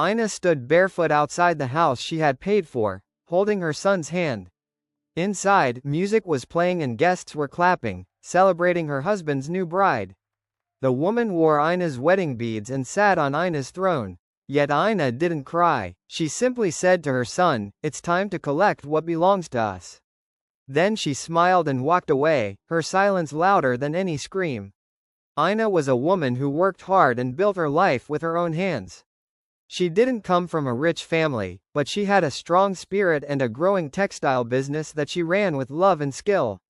Ina stood barefoot outside the house she had paid for, holding her son's hand. Inside, music was playing and guests were clapping, celebrating her husband's new bride. The woman wore Ina's wedding beads and sat on Ina's throne. Yet Ina didn't cry. She simply said to her son, "It's time to collect what belongs to us." Then she smiled and walked away, her silence louder than any scream. Ina was a woman who worked hard and built her life with her own hands. She didn't come from a rich family, but she had a strong spirit and a growing textile business that she ran with love and skill.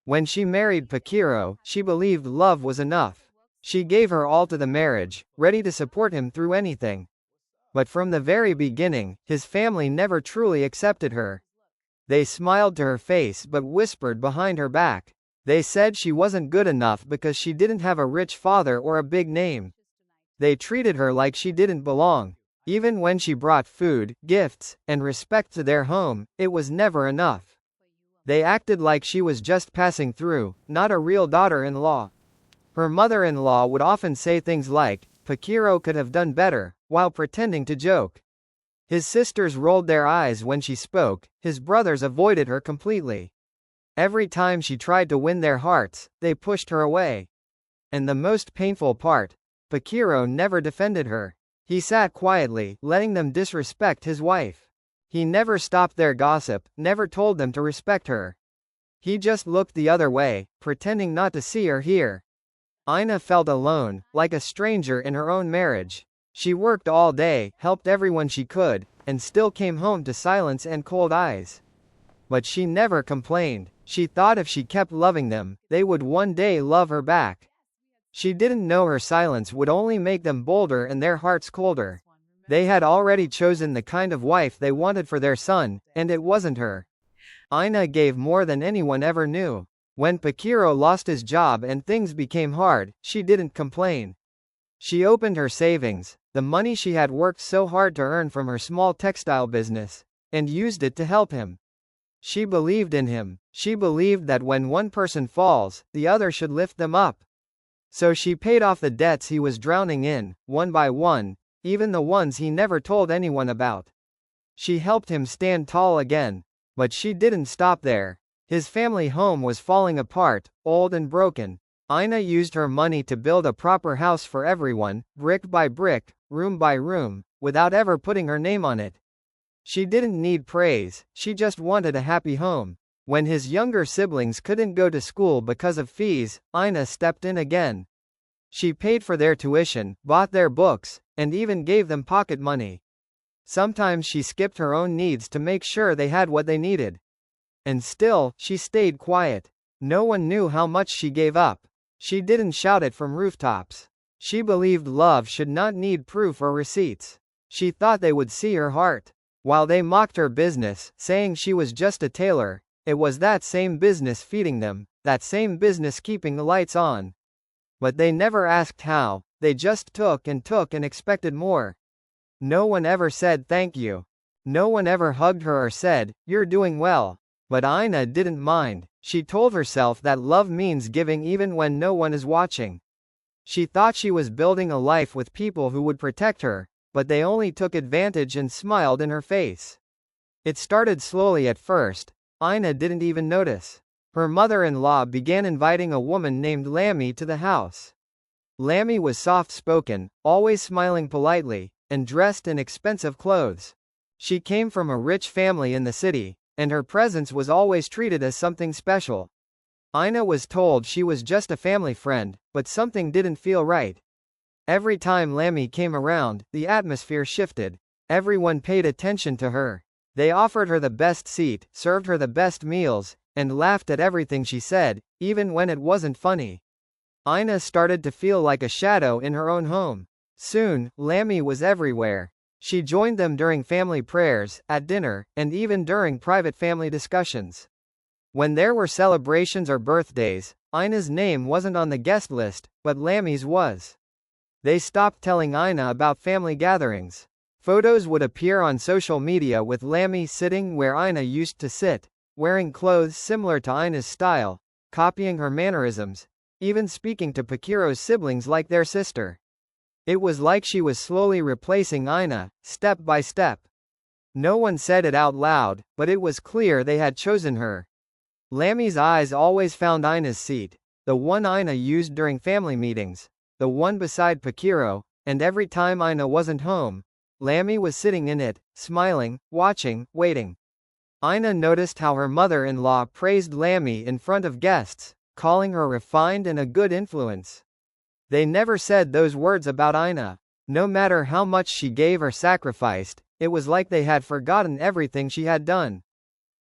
When she married Prettier, she believed love was enough. She gave her all to the marriage, ready to support him through anything. But from the very beginning, his family never truly accepted her. They smiled to her face but whispered behind her back. They said she wasn't good enough because she didn't have a rich father or a big name. They treated her like she didn't belong. Even when she brought food, gifts, and respect to their home, it was never enough. They acted like she was just passing through, not a real daughter-in-law. Her mother-in-law would often say things like, "Prettier could have done better," while pretending to joke. His sisters rolled their eyes when she spoke, his brothers avoided her completely. Every time she tried to win their hearts, they pushed her away. And the most painful part, Prettier never defended her. He sat quietly, letting them disrespect his wife. He never stopped their gossip, never told them to respect her. He just looked the other way, pretending not to see or hear. Ina felt alone, like a stranger in her own marriage. She worked all day, helped everyone she could, and still came home to silence and cold eyes. But she never complained. She thought if she kept loving them, they would one day love her back. She didn't know her silence would only make them bolder and their hearts colder. They had already chosen the kind of wife they wanted for their son, and it wasn't her. Ina gave more than anyone ever knew. When Prettier lost his job and things became hard, she didn't complain. She opened her savings, the money she had worked so hard to earn from her small textile business, and used it to help him. She believed in him. She believed that when one person falls, the other should lift them up. So she paid off the debts he was drowning in, one by one, even the ones he never told anyone about. She helped him stand tall again. But she didn't stop there. His family home was falling apart, old and broken. Ina used her money to build a proper house for everyone, brick by brick, room by room, without ever putting her name on it. She didn't need praise, she just wanted a happy home. When his younger siblings couldn't go to school because of fees, Ina stepped in again. She paid for their tuition, bought their books, and even gave them pocket money. Sometimes she skipped her own needs to make sure they had what they needed. And still, she stayed quiet. No one knew how much she gave up. She didn't shout it from rooftops. She believed love should not need proof or receipts. She thought they would see her heart. While they mocked her business, saying she was just a tailor, it was that same business feeding them, that same business keeping the lights on. But they never asked how, they just took and expected more. No one ever said thank you. No one ever hugged her or said, "You're doing well." But Ina didn't mind. She told herself that love means giving even when no one is watching. She thought she was building a life with people who would protect her, but they only took advantage and smiled in her face. It started slowly at first. Ina didn't even notice. Her mother-in-law began inviting a woman named Lammy to the house. Lammy was soft-spoken, always smiling politely, and dressed in expensive clothes. She came from a rich family in the city, and her presence was always treated as something special. Ina was told she was just a family friend, but something didn't feel right. Every time Lammy came around, the atmosphere shifted. Everyone paid attention to her. They offered her the best seat, served her the best meals, and laughed at everything she said, even when it wasn't funny. Ina started to feel like a shadow in her own home. Soon, Lammy was everywhere. She joined them during family prayers, at dinner, and even during private family discussions. When there were celebrations or birthdays, Ina's name wasn't on the guest list, but Lammy's was. They stopped telling Ina about family gatherings. Photos would appear on social media with Lammy sitting where Ina used to sit, wearing clothes similar to Ina's style, copying her mannerisms, even speaking to Prettier's siblings like their sister. It was like she was slowly replacing Ina, step by step. No one said it out loud, but it was clear they had chosen her. Lammy's eyes always found Ina's seat, the one Ina used during family meetings, the one beside Pakiro, and every time Ina wasn't home, Lammy was sitting in it, smiling, watching, waiting. Ina noticed how her mother-in-law praised Lammy in front of guests, calling her refined and a good influence. They never said those words about Ina. No matter how much she gave or sacrificed, it was like they had forgotten everything she had done.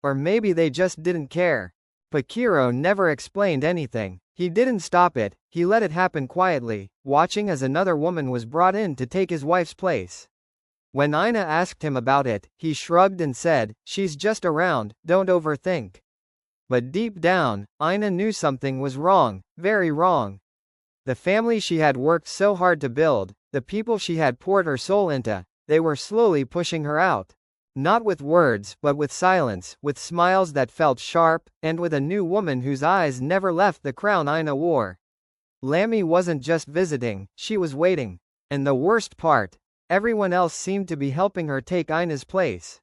Or maybe they just didn't care. Pakiro never explained anything. He didn't stop it, he let it happen quietly, watching as another woman was brought in to take his wife's place. When Ina asked him about it, he shrugged and said, "She's just around, don't overthink." But deep down, Ina knew something was wrong, very wrong. The family she had worked so hard to build, the people she had poured her soul into, they were slowly pushing her out. Not with words, but with silence, with smiles that felt sharp, and with a new woman whose eyes never left the crown Ina wore. Lammy wasn't just visiting, she was waiting. And the worst part, everyone else seemed to be helping her take Ina's place.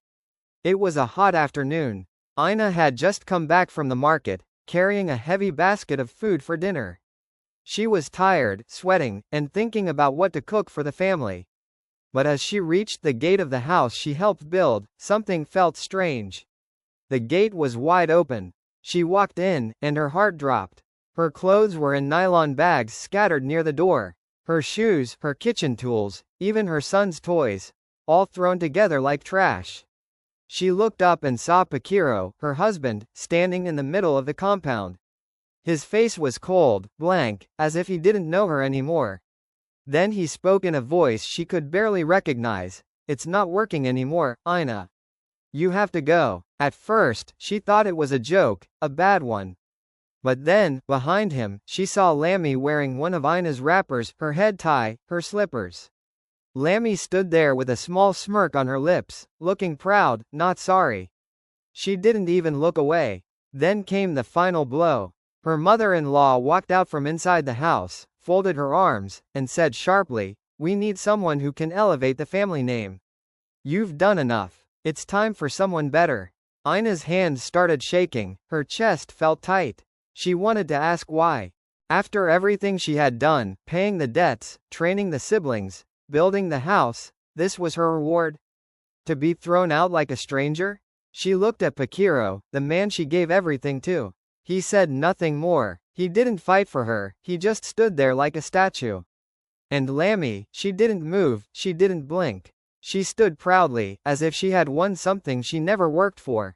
It was a hot afternoon. Ina had just come back from the market, carrying a heavy basket of food for dinner. She was tired, sweating, and thinking about what to cook for the family. But as she reached the gate of the house she helped build, something felt strange. The gate was wide open. She walked in, and her heart dropped. Her clothes were in nylon bags scattered near the door. Her shoes, her kitchen tools, even her son's toys, all thrown together like trash. She looked up and saw Pakiro, her husband, standing in the middle of the compound. His face was cold, blank, as if he didn't know her anymore. Then he spoke in a voice she could barely recognize. "It's not working anymore, Ina. You have to go." At first, she thought it was a joke, a bad one. But then, behind him, she saw Lammy wearing one of Ina's wrappers, her head tie, her slippers. Lammy stood there with a small smirk on her lips, looking proud, not sorry. She didn't even look away. Then came the final blow. Her mother-in-law walked out from inside the house, folded her arms, and said sharply, "We need someone who can elevate the family name. You've done enough. It's time for someone better." Ina's hands started shaking, her chest felt tight. She wanted to ask why. After everything she had done, paying the debts, training the siblings, building the house, this was her reward? To be thrown out like a stranger? She looked at Pakiro, the man she gave everything to. He said nothing more. He didn't fight for her, he just stood there like a statue. And Lammy, she didn't move, she didn't blink. She stood proudly, as if she had won something she never worked for.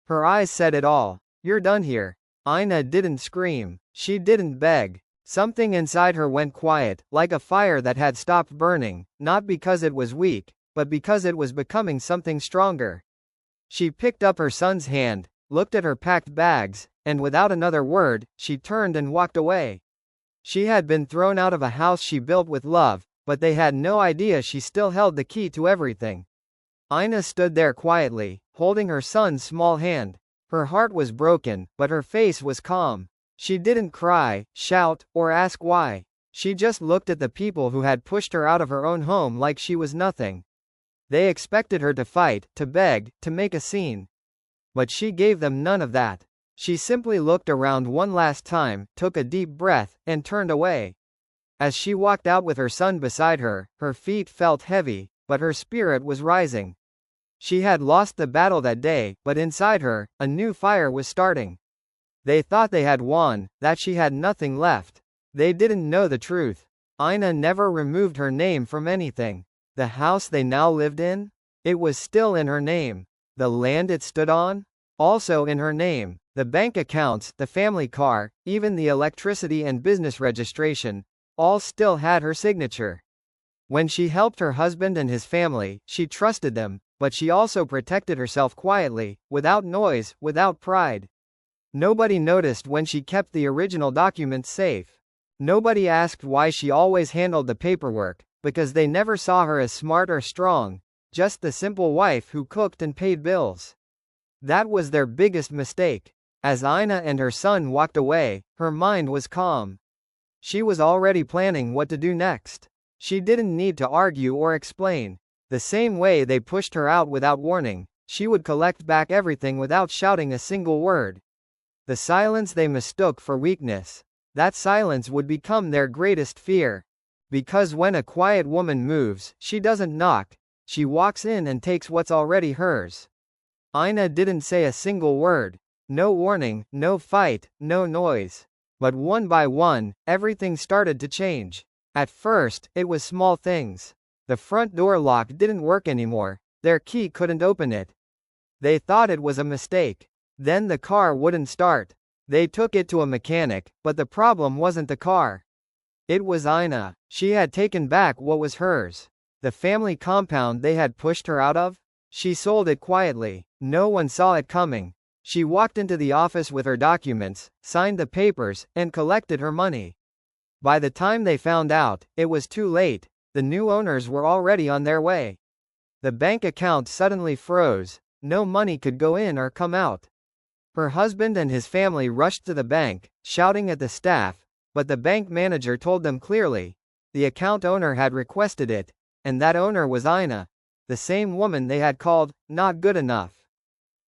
Her eyes said it all. "You're done here." Ina didn't scream. She didn't beg. Something inside her went quiet, like a fire that had stopped burning, not because it was weak, but because it was becoming something stronger. She picked up her son's hand, looked at her packed bags, and without another word, she turned and walked away. She had been thrown out of a house she built with love, but they had no idea she still held the key to everything. Ina stood there quietly, holding her son's small hand. Her heart was broken, but her face was calm. She didn't cry, shout, or ask why. She just looked at the people who had pushed her out of her own home like she was nothing. They expected her to fight, to beg, to make a scene. But she gave them none of that. She simply looked around one last time, took a deep breath, and turned away. As she walked out with her son beside her, her feet felt heavy, but her spirit was rising. She had lost the battle that day, but inside her, a new fire was starting. They thought they had won, that she had nothing left. They didn't know the truth. Ina never removed her name from anything. The house they now lived in? It was still in her name. The land it stood on? Also in her name. The bank accounts, the family car, even the electricity and business registration, all still had her signature. When she helped her husband and his family, she trusted them, but she also protected herself quietly, without noise, without pride. Nobody noticed when she kept the original documents safe. Nobody asked why she always handled the paperwork, because they never saw her as smart or strong, just the simple wife who cooked and paid bills. That was their biggest mistake. As Ina and her son walked away, her mind was calm. She was already planning what to do next. She didn't need to argue or explain. The same way they pushed her out without warning, she would collect back everything without shouting a single word. The silence they mistook for weakness. That silence would become their greatest fear. Because when a quiet woman moves, she doesn't knock, she walks in and takes what's already hers. Ina didn't say a single word. No warning, no fight, no noise. But one by one, everything started to change. At first, it was small things. The front door lock didn't work anymore. Their key couldn't open it. They thought it was a mistake. Then the car wouldn't start. They took it to a mechanic, but the problem wasn't the car. It was Ina. She had taken back what was hers. The family compound they had pushed her out of? She sold it quietly. No one saw it coming. She walked into the office with her documents, signed the papers, and collected her money. By the time they found out, it was too late. The new owners were already on their way. The bank account suddenly froze. No money could go in or come out. Her husband and his family rushed to the bank, shouting at the staff, but the bank manager told them clearly. The account owner had requested it, and that owner was Ina, the same woman they had called not good enough.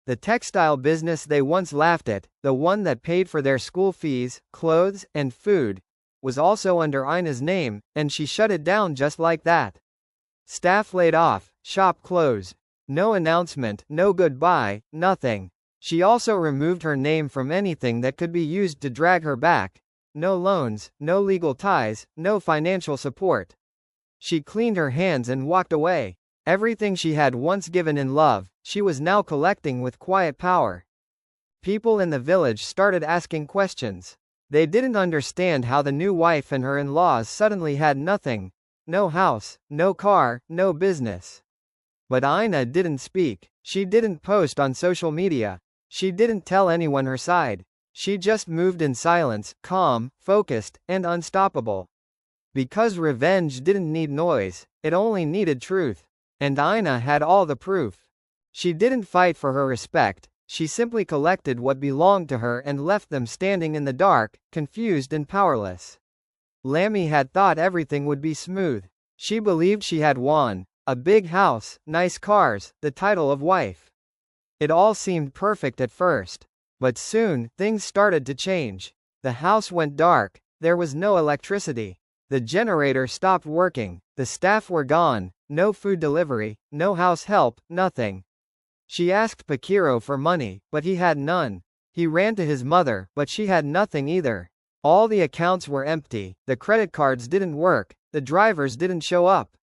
The textile business they once laughed at, the one that paid for their school fees, clothes, and food, was also under Ina's name, and she shut it down just like that. Staff laid off, shop closed. No announcement, no goodbye, nothing. She also removed her name from anything that could be used to drag her back. No loans, no legal ties, no financial support. She cleaned her hands and walked away. Everything she had once given in love, she was now collecting with quiet power. People in the village started asking questions. They didn't understand how the new wife and her in-laws suddenly had nothing. No house, no car, no business. But Ina didn't speak. She didn't post on social media. She didn't tell anyone her side. She just moved in silence, calm, focused, and unstoppable. Because revenge didn't need noise, it only needed truth. And Ina had all the proof. She didn't fight for her respect, she simply collected what belonged to her and left them standing in the dark, confused and powerless. Lammy had thought everything would be smooth. She believed she had won. A big house, nice cars, the title of wife. It all seemed perfect at first. But soon, things started to change. The house went dark, there was no electricity. The generator stopped working, the staff were gone, no food delivery, no house help, nothing. She asked Pakiro for money, but he had none. He ran to his mother, but she had nothing either. All the accounts were empty, the credit cards didn't work, the drivers didn't show up.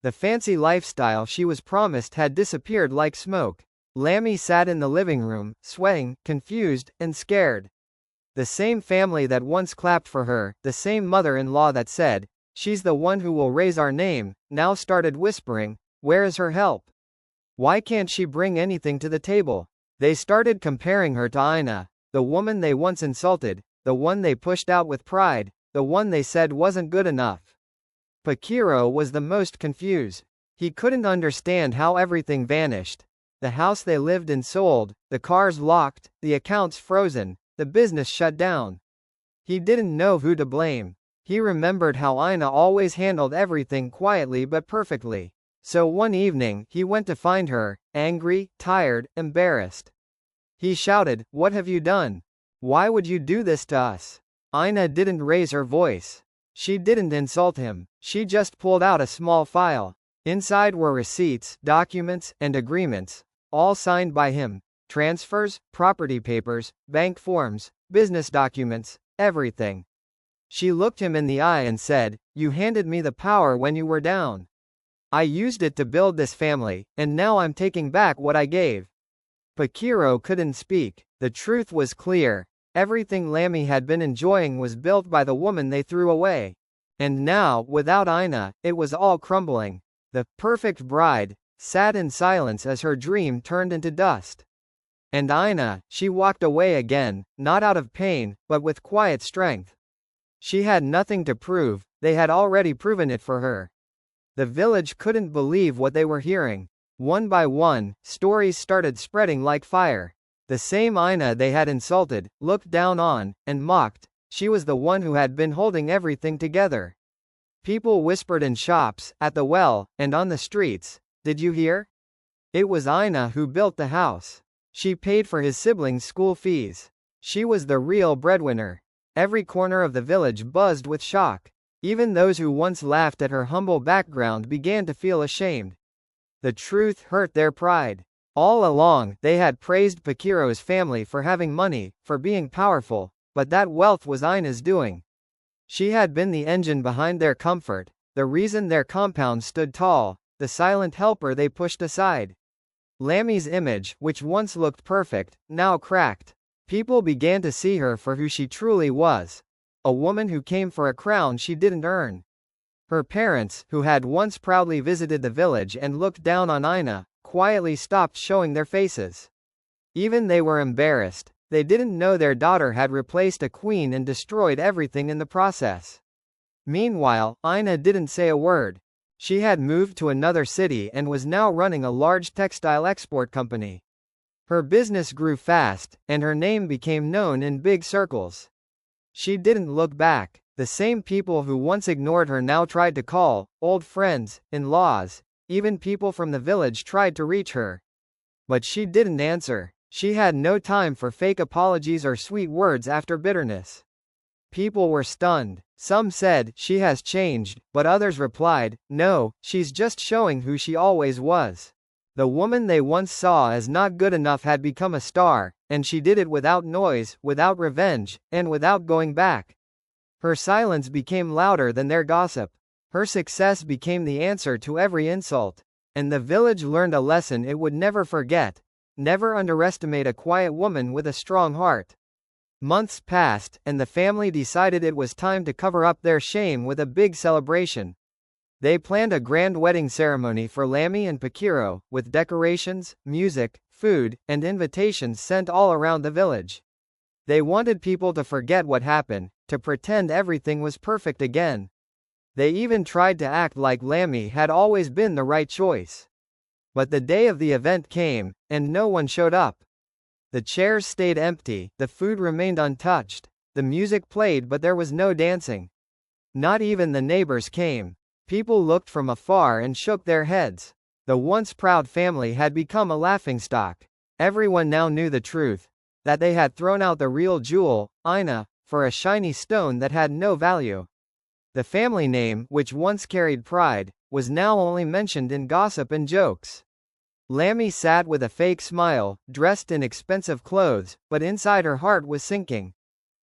The fancy lifestyle she was promised had disappeared like smoke. Lammy sat in the living room, sweating, confused, and scared. The same family that once clapped for her, the same mother-in-law that said, "She's the one who will raise our name," now started whispering, "Where is her help? Why can't she bring anything to the table?" They started comparing her to Ina, the woman they once insulted, the one they pushed out with pride, the one they said wasn't good enough. Pakiro was the most confused. He couldn't understand how everything vanished. The house they lived in sold, the cars locked, the accounts frozen, the business shut down. He didn't know who to blame. He remembered how Ina always handled everything quietly but perfectly. So one evening, he went to find her, angry, tired, embarrassed. He shouted, "What have you done? Why would you do this to us?" Ina didn't raise her voice. She didn't insult him. She just pulled out a small file. Inside were receipts, documents, and agreements, all signed by him. Transfers, property papers, bank forms, business documents, everything. She looked him in the eye and said, "You handed me the power when you were down. I used it to build this family, and now I'm taking back what I gave." Pakiro couldn't speak. The truth was clear. Everything Lammy had been enjoying was built by the woman they threw away. And now, without Ina, it was all crumbling. The perfect bride sat in silence as her dream turned into dust. And Ina, she walked away again, not out of pain, but with quiet strength. She had nothing to prove, they had already proven it for her. The village couldn't believe what they were hearing. One by one, stories started spreading like fire. The same Ina they had insulted, looked down on, and mocked, she was the one who had been holding everything together. People whispered in shops, at the well, and on the streets. Did you hear? It was Ina who built the house. She paid for his siblings' school fees. She was the real breadwinner. Every corner of the village buzzed with shock. Even those who once laughed at her humble background began to feel ashamed. The truth hurt their pride. All along, they had praised Pakiro's family for having money, for being powerful, but that wealth was Ina's doing. She had been the engine behind their comfort, the reason their compound stood tall, the silent helper they pushed aside. Lammy's image, which once looked perfect, now cracked. People began to see her for who she truly was. A woman who came for a crown she didn't earn. Her parents, who had once proudly visited the village and looked down on Ina, quietly stopped showing their faces. Even they were embarrassed. They didn't know their daughter had replaced a queen and destroyed everything in the process. Meanwhile, Ina didn't say a word. She had moved to another city and was now running a large textile export company. Her business grew fast, and her name became known in big circles. She didn't look back. The same people who once ignored her now tried to call, old friends, in-laws, even people from the village tried to reach her. But she didn't answer. She had no time for fake apologies or sweet words after bitterness. People were stunned. Some said, she has changed, but others replied, no, she's just showing who she always was. The woman they once saw as not good enough had become a star, and she did it without noise, without revenge, and without going back. Her silence became louder than their gossip. Her success became the answer to every insult. And the village learned a lesson it would never forget. Never underestimate a quiet woman with a strong heart. Months passed, and the family decided it was time to cover up their shame with a big celebration. They planned a grand wedding ceremony for Lammy and Pakiro, with decorations, music, food, and invitations sent all around the village. They wanted people to forget what happened, to pretend everything was perfect again. They even tried to act like Lammy had always been the right choice. But the day of the event came, and no one showed up. The chairs stayed empty, the food remained untouched, the music played but there was no dancing. Not even the neighbors came. People looked from afar and shook their heads. The once proud family had become a laughingstock. Everyone now knew the truth. That they had thrown out the real jewel, Ina, for a shiny stone that had no value. The family name, which once carried pride, was now only mentioned in gossip and jokes. Lammy sat with a fake smile, dressed in expensive clothes, but inside her heart was sinking.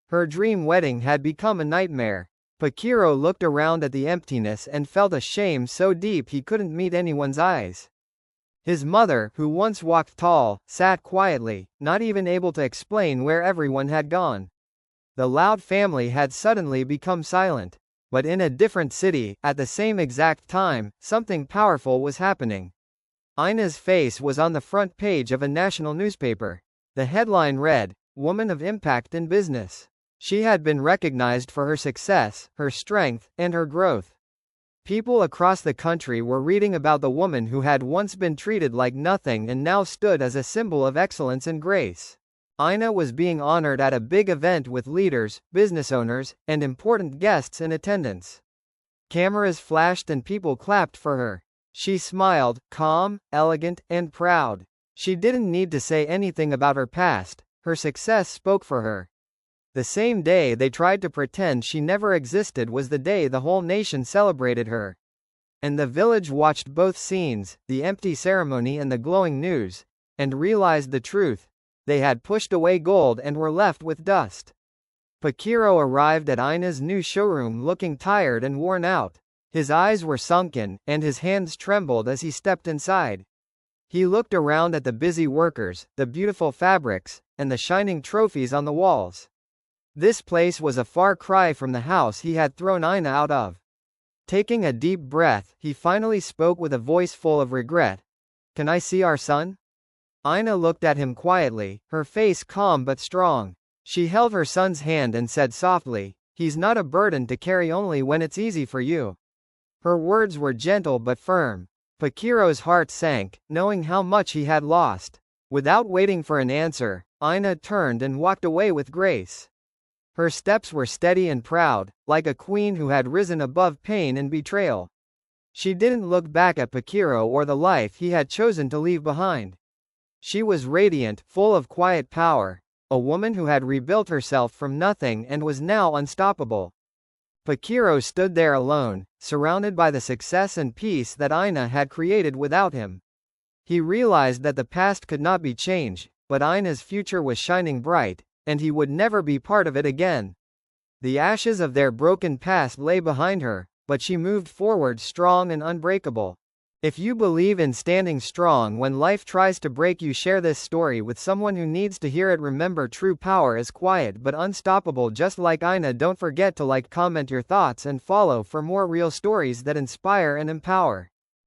Her dream wedding had become a nightmare. Pakiro looked around at the emptiness and felt a shame so deep he couldn't meet anyone's eyes. His mother, who once walked tall, sat quietly, not even able to explain where everyone had gone. The loud family had suddenly become silent. But in a different city, at the same exact time, something powerful was happening. Ina's face was on the front page of a national newspaper. The headline read, "Woman of Impact in Business." She had been recognized for her success, her strength, and her growth. People across the country were reading about the woman who had once been treated like nothing and now stood as a symbol of excellence and grace. Ina was being honored at a big event with leaders, business owners, and important guests in attendance. Cameras flashed and people clapped for her. She smiled, calm, elegant, and proud. She didn't need to say anything about her past. Her success spoke for her. The same day they tried to pretend she never existed was the day the whole nation celebrated her. And the village watched both scenes, the empty ceremony and the glowing news, and realized the truth. They had pushed away gold and were left with dust. Pakiro arrived at Ina's new showroom looking tired and worn out. His eyes were sunken, and his hands trembled as he stepped inside. He looked around at the busy workers, the beautiful fabrics, and the shining trophies on the walls. This place was a far cry from the house he had thrown Ina out of. Taking a deep breath, he finally spoke with a voice full of regret. "Can I see our son?" Ina looked at him quietly, her face calm but strong. She held her son's hand and said softly, "He's not a burden to carry only when it's easy for you." Her words were gentle but firm. Pakiro's heart sank, knowing how much he had lost. Without waiting for an answer, Ina turned and walked away with grace. Her steps were steady and proud, like a queen who had risen above pain and betrayal. She didn't look back at Pakiro or the life he had chosen to leave behind. She was radiant, full of quiet power, a woman who had rebuilt herself from nothing and was now unstoppable. Pakiro stood there alone, surrounded by the success and peace that Aina had created without him. He realized that the past could not be changed, but Aina's future was shining bright, and he would never be part of it again. The ashes of their broken past lay behind her, but she moved forward strong and unbreakable. If you believe in standing strong when life tries to break you, share this story with someone who needs to hear it. Remember, true power is quiet but unstoppable, just like Aina. Don't forget to like, comment your thoughts and follow for more real stories that inspire and empower.